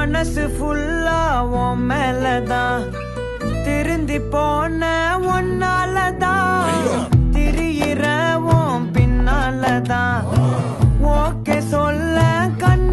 மனசு ஃபுல்லா உன் மேலதான் திருந்தி போன ஒன்னாலதான் திரியிற உன் பின்னாலதான் ஓகே சொல்ல கண்